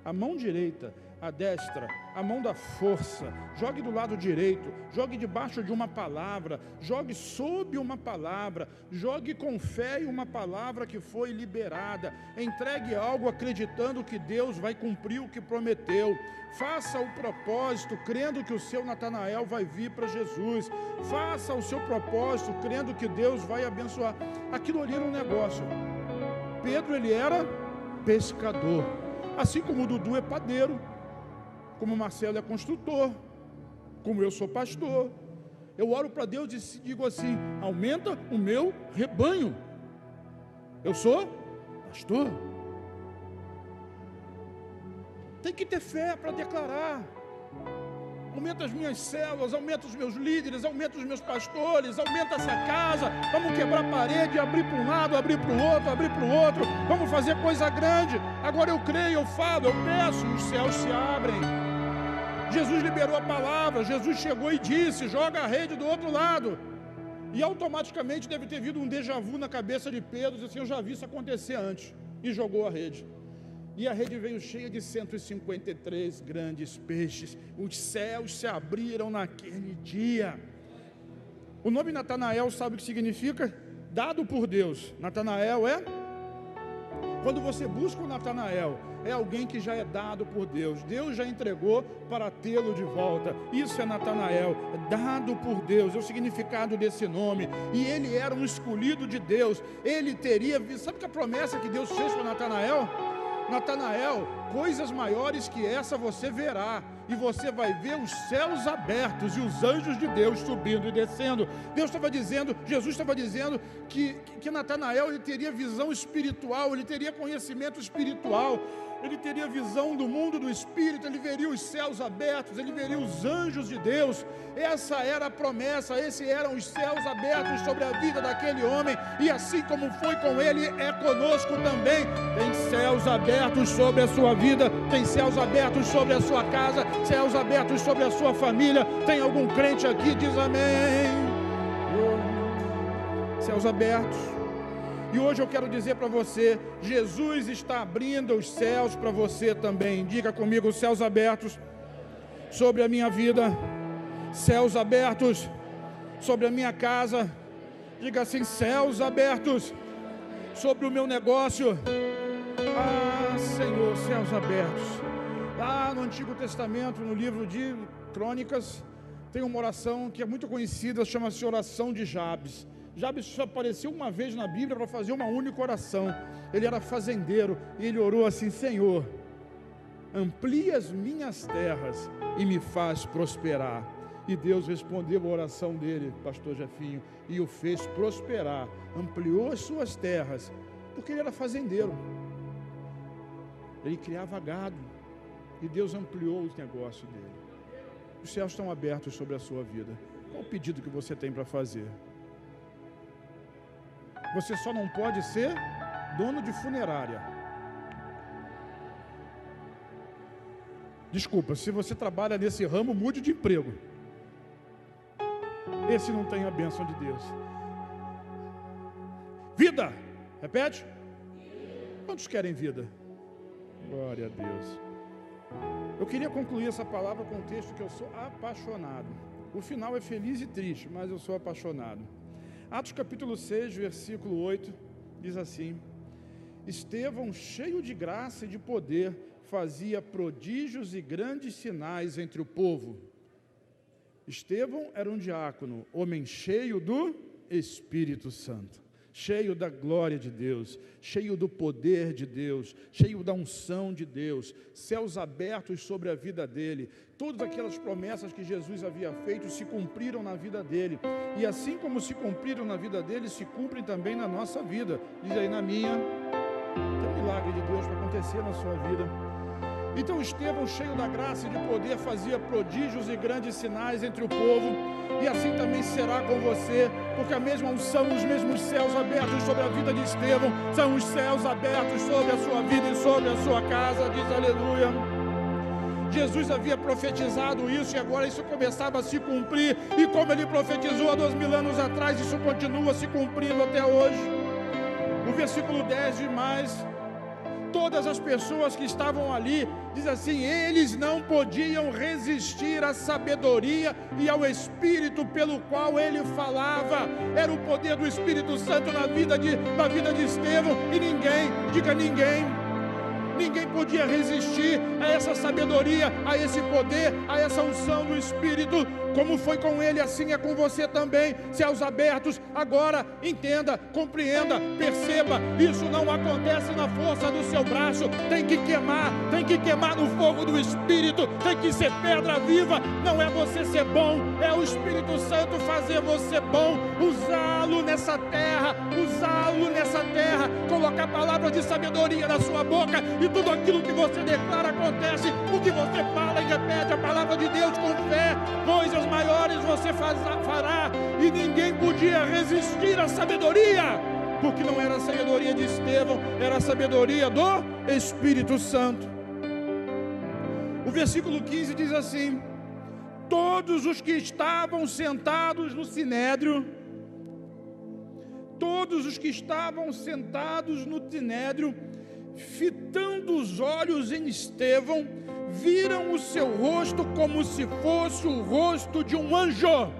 A mão direita, a destra, a mão da força. Jogue do lado direito, jogue debaixo de uma palavra, jogue sob uma palavra, jogue com fé em uma palavra que foi liberada. Entregue algo acreditando que Deus vai cumprir o que prometeu. Faça o propósito crendo que o seu Natanael vai vir para Jesus. Faça o seu propósito crendo que Deus vai abençoar. Aquilo ali era um negócio. Pedro, ele era pescador. Assim como o Dudu é padeiro, como o Marcelo é construtor, como eu sou pastor, Eu oro para Deus e digo assim: aumenta o meu rebanho. Eu sou pastor. Tem que ter fé para declarar. Aumenta as minhas células, aumenta os meus líderes, aumenta os meus pastores, aumenta essa casa. Vamos quebrar a parede, abrir para um lado, abrir para o outro, abrir para o outro. Vamos fazer coisa grande. Agora eu creio, eu falo, eu peço, e os céus se abrem. Jesus liberou a palavra, Jesus chegou e disse: joga a rede do outro lado. E automaticamente deve ter vindo um déjà vu na cabeça de Pedro, disse assim: eu já vi isso acontecer antes. E jogou a rede. E a rede veio cheia de 153 grandes peixes. Os céus se abriram naquele dia. O nome Natanael, sabe o que significa? Dado por Deus. Natanael é? Quando você busca o Natanael, é alguém que já é dado por Deus. Deus já entregou para tê-lo de volta. Isso é Natanael, dado por Deus, é o significado desse nome. E ele era um escolhido de Deus. Ele teria, sabe que a promessa que Deus fez para Natanael? Natanael, coisas maiores que essa você verá, e você vai ver os céus abertos e os anjos de Deus subindo e descendo. Deus estava dizendo, Jesus estava dizendo que Natanael, ele teria visão espiritual, ele teria conhecimento espiritual, ele teria visão do mundo do Espírito, ele veria os céus abertos, ele veria os anjos de Deus. Essa era a promessa, esses eram os céus abertos sobre a vida daquele homem, e assim como foi com ele, é conosco também. Tem céus abertos sobre a sua vida, tem céus abertos sobre a sua casa, céus abertos sobre a sua família. Tem algum crente aqui? Diz amém. Céus abertos. E hoje eu quero dizer para você, Jesus está abrindo os céus para você também. Diga comigo: céus abertos sobre a minha vida, céus abertos sobre a minha casa. Diga assim: céus abertos sobre o meu negócio. Ah, Senhor, céus abertos. Lá no Antigo Testamento, no livro de Crônicas, tem uma oração que é muito conhecida, chama-se oração de Jabes. Jabes só apareceu uma vez na Bíblia para fazer uma única oração. Ele era fazendeiro e ele orou assim: Senhor, amplia as minhas terras e me faz prosperar. E Deus respondeu a oração dele, pastor Jefinho, e o fez prosperar, ampliou as suas terras, porque ele era fazendeiro. Ele criava gado e Deus ampliou os negócios dele. Os céus estão abertos sobre a sua vida. Qual o pedido que você tem para fazer? Você só não pode ser dono de funerária. Desculpa, se você trabalha nesse ramo, mude de emprego. Esse não tem a bênção de Deus. Vida, repete. Quantos querem vida? Glória a Deus. Eu queria concluir essa palavra com um texto que eu sou apaixonado. O final é feliz e triste, mas eu sou apaixonado. Atos capítulo 6, versículo 8, diz assim: Estevão, cheio de graça e de poder, fazia prodígios e grandes sinais entre o povo. Estevão era um diácono, homem cheio do Espírito Santo, cheio da glória de Deus, cheio do poder de Deus, cheio da unção de Deus, céus abertos sobre a vida dele. Todas aquelas promessas que Jesus havia feito se cumpriram na vida dele, e assim como se cumpriram na vida dele, se cumprem também na nossa vida. Diz aí: na minha. Tem um milagre de Deus para acontecer na sua vida. Então Estevão, cheio da graça e de poder, fazia prodígios e grandes sinais entre o povo, e assim também será com você, porque a mesma unção, os mesmos céus abertos sobre a vida de Estevão, são os céus abertos sobre a sua vida e sobre a sua casa. Diz aleluia. Jesus havia profetizado isso, e agora isso começava a se cumprir, e como ele profetizou há 2000 anos atrás, isso continua se cumprindo até hoje. O versículo 10 diz mais: todas as pessoas que estavam ali, diz assim, eles não podiam resistir à sabedoria e ao Espírito pelo qual ele falava. Era o poder do Espírito Santo na vida de Estevão, e ninguém podia resistir a essa sabedoria, a esse poder, a essa unção do Espírito. como foi com ele, assim é com você também. Céus abertos, agora entenda, compreenda, perceba, isso não acontece na força do seu braço, tem que queimar no fogo do Espírito, tem que ser pedra viva, não é você ser bom, é o Espírito Santo fazer você bom, usá-lo nessa terra, colocar palavras de sabedoria na sua boca, e tudo aquilo que você declara acontece, o que você fala e repete a palavra de Deus com fé, coisas maiores você fará, e ninguém podia resistir à sabedoria, porque não era a sabedoria de Estevão, era a sabedoria do Espírito Santo. O versículo 15 diz assim: todos os que estavam sentados no sinédrio, fitando os olhos em Estevão, viram o seu rosto como se fosse o rosto de um anjo.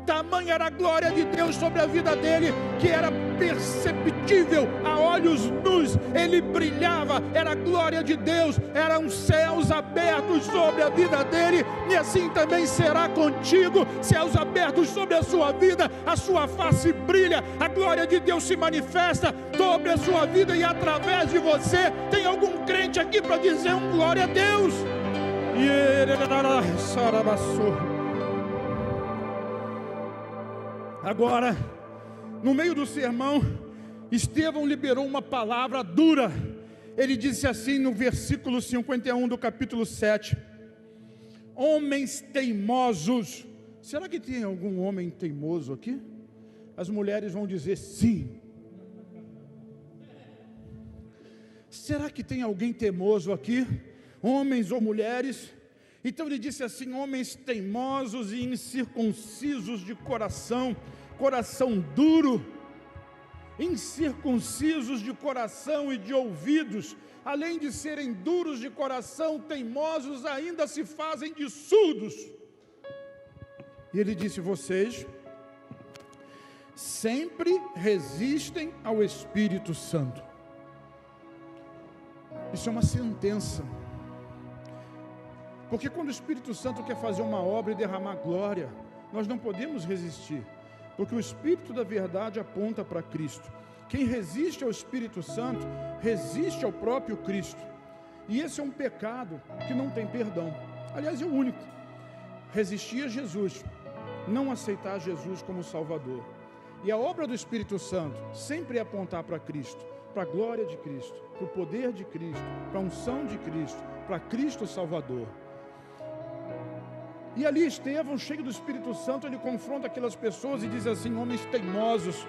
Tamanha era a glória de Deus sobre a vida dele, que era perceptível a olhos nus, ele brilhava, era a glória de Deus, eram céus abertos sobre a vida dele, e assim também será contigo, céus abertos sobre a sua vida, a sua face brilha, a glória de Deus se manifesta sobre a sua vida, e através de você, tem algum crente aqui para dizer um glória a Deus? Agora, no meio do sermão, Estevão liberou uma palavra dura. Ele disse assim no versículo 51 do capítulo 7: homens teimosos. Será que tem algum homem teimoso aqui? As mulheres vão dizer sim. Será que tem alguém teimoso aqui? Homens ou mulheres? Então ele disse assim: homens teimosos e incircuncisos de coração, coração duro, incircuncisos de coração e de ouvidos, além de serem duros de coração, teimosos, ainda se fazem de surdos. E ele disse: vocês sempre resistem ao Espírito Santo. Isso é uma sentença. Porque quando o Espírito Santo quer fazer uma obra e derramar glória, nós não podemos resistir, porque o Espírito da verdade aponta para Cristo. Quem resiste ao Espírito Santo, resiste ao próprio Cristo. E esse é um pecado que não tem perdão. Aliás, é o único. Resistir a Jesus, não aceitar Jesus como Salvador. E a obra do Espírito Santo sempre é apontar para Cristo, para a glória de Cristo, para o poder de Cristo, para a unção de Cristo, para Cristo Salvador. E ali Estevão, cheio do Espírito Santo, ele confronta aquelas pessoas e diz assim: homens teimosos,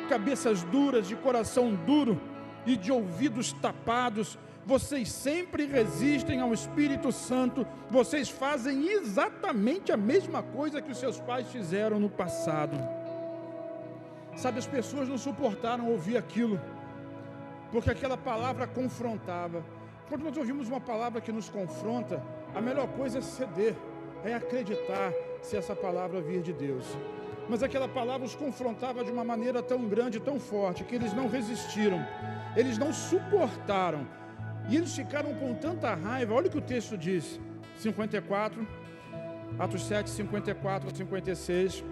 cabeças duras, de coração duro e de ouvidos tapados, vocês sempre resistem ao Espírito Santo, vocês fazem exatamente a mesma coisa que os seus pais fizeram no passado. Sabe, as pessoas não suportaram ouvir aquilo, porque aquela palavra confrontava. Quando nós ouvimos uma palavra que nos confronta, a melhor coisa é ceder, é acreditar, se essa palavra vir de Deus. Mas aquela palavra os confrontava de uma maneira tão grande, tão forte, que eles não resistiram, eles não suportaram, e eles ficaram com tanta raiva. Olha o que o texto diz, 54, Atos 7, 54 a 56,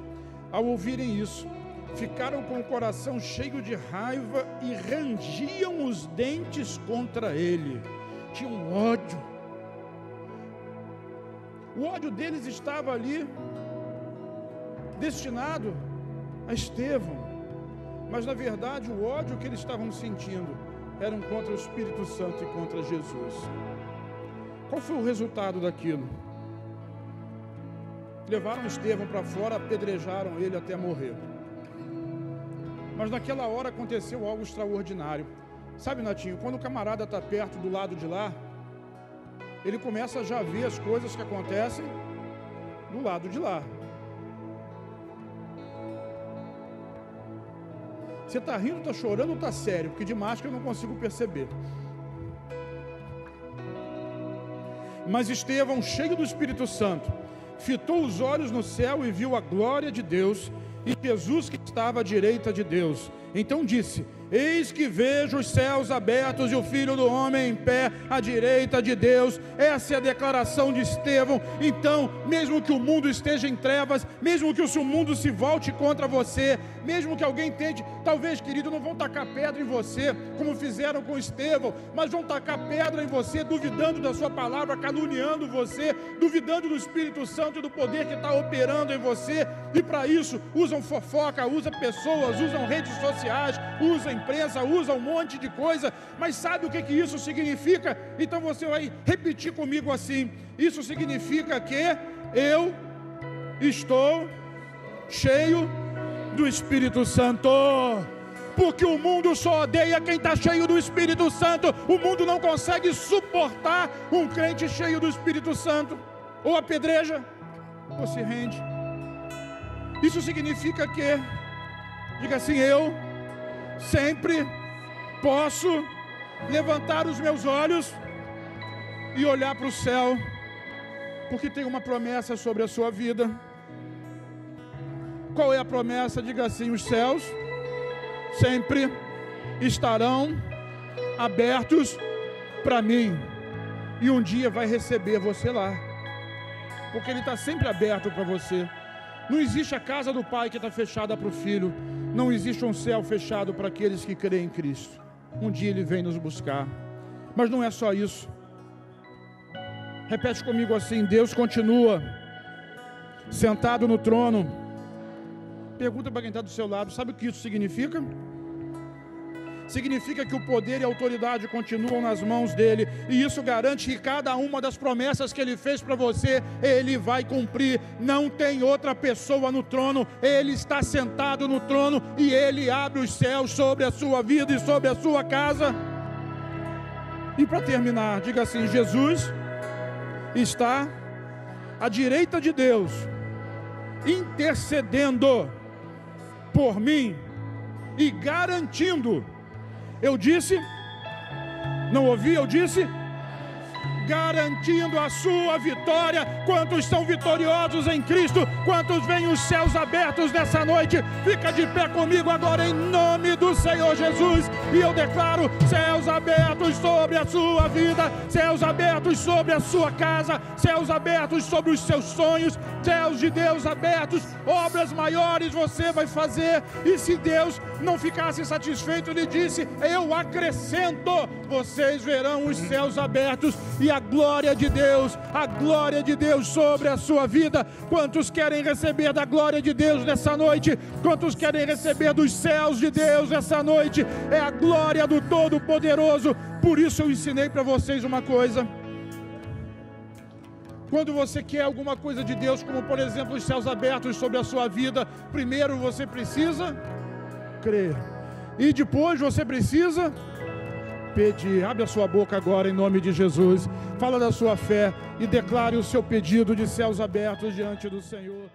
ao ouvirem isso, ficaram com o coração cheio de raiva e rangiam os dentes contra ele, tinham ódio. O ódio deles estava ali destinado a Estevão, mas na verdade o ódio que eles estavam sentindo era contra o Espírito Santo e contra Jesus. Qual foi o resultado daquilo? Levaram Estevão para fora, apedrejaram ele até morrer. Mas naquela hora aconteceu algo extraordinário. Sabe, Natinho, quando o camarada está perto do lado de lá, ele começa a já ver as coisas que acontecem do lado de lá. Você está rindo, está chorando ou está sério? Porque de máscara eu não consigo perceber. Mas Estevão, cheio do Espírito Santo, fitou os olhos no céu e viu a glória de Deus e Jesus que estava à direita de Deus. Então disse: Eis que vejo os céus abertos e o Filho do Homem em pé à direita de Deus. Essa é a declaração de Estevão. Então, mesmo que o mundo esteja em trevas, mesmo que o mundo se volte contra você, mesmo que alguém tente, talvez, querido, não vão tacar pedra em você, como fizeram com Estevão, mas vão tacar pedra em você, duvidando da sua palavra, caluniando você, duvidando do Espírito Santo e do poder que está operando em você, e para isso usam fofoca, usam pessoas, usam redes sociais, usam imprensa, usam um monte de coisa. Mas sabe o que isso significa? Então você vai repetir comigo assim: isso significa que eu estou cheio do Espírito Santo. Porque o mundo só odeia quem está cheio do Espírito Santo. O mundo não consegue suportar um crente cheio do Espírito Santo. Ou apedreja, ou se rende. Isso significa que, diga assim, eu sempre posso levantar os meus olhos e olhar para o céu, porque tem uma promessa sobre a sua vida. Qual é a promessa? Diga assim: os céus sempre estarão abertos para mim, e um dia vai receber você lá, porque Ele está sempre aberto para você. Não existe a casa do Pai que está fechada para o Filho. Não existe um céu fechado para aqueles que creem em Cristo. Um dia Ele vem nos buscar. Mas não é só isso. Repete comigo assim: Deus continua sentado no trono. Pergunta para quem está do seu lado: sabe o que isso significa? Significa que o poder e a autoridade continuam nas mãos dele, e isso garante que cada uma das promessas que ele fez para você, ele vai cumprir. Não tem outra pessoa no trono, ele está sentado no trono, e ele abre os céus sobre a sua vida e sobre a sua casa. E para terminar, diga assim: Jesus está à direita de Deus, intercedendo por mim e garantindo. Eu disse, não ouvi, eu disse, garantindo a sua vitória. Quantos são vitoriosos em Cristo? Quantos veem os céus abertos nessa noite? Fica de pé comigo agora em nome do Senhor Jesus, e eu declaro céus abertos sobre a sua vida, céus abertos sobre a sua casa, céus abertos sobre os seus sonhos, céus de Deus abertos. Obras maiores você vai fazer, e se Deus não ficasse satisfeito, Ele disse: eu acrescento. Vocês verão os céus abertos e a glória de Deus sobre a sua vida. Quantos querem receber da glória de Deus nessa noite? Quantos querem receber dos céus de Deus nessa noite? É a glória do Todo-Poderoso. Por isso eu ensinei para vocês uma coisa: quando você quer alguma coisa de Deus, como por exemplo os céus abertos sobre a sua vida, primeiro você precisa crer, e depois você precisa pedir. Abre a sua boca agora em nome de Jesus, fala da sua fé e declare o seu pedido de céus abertos diante do Senhor.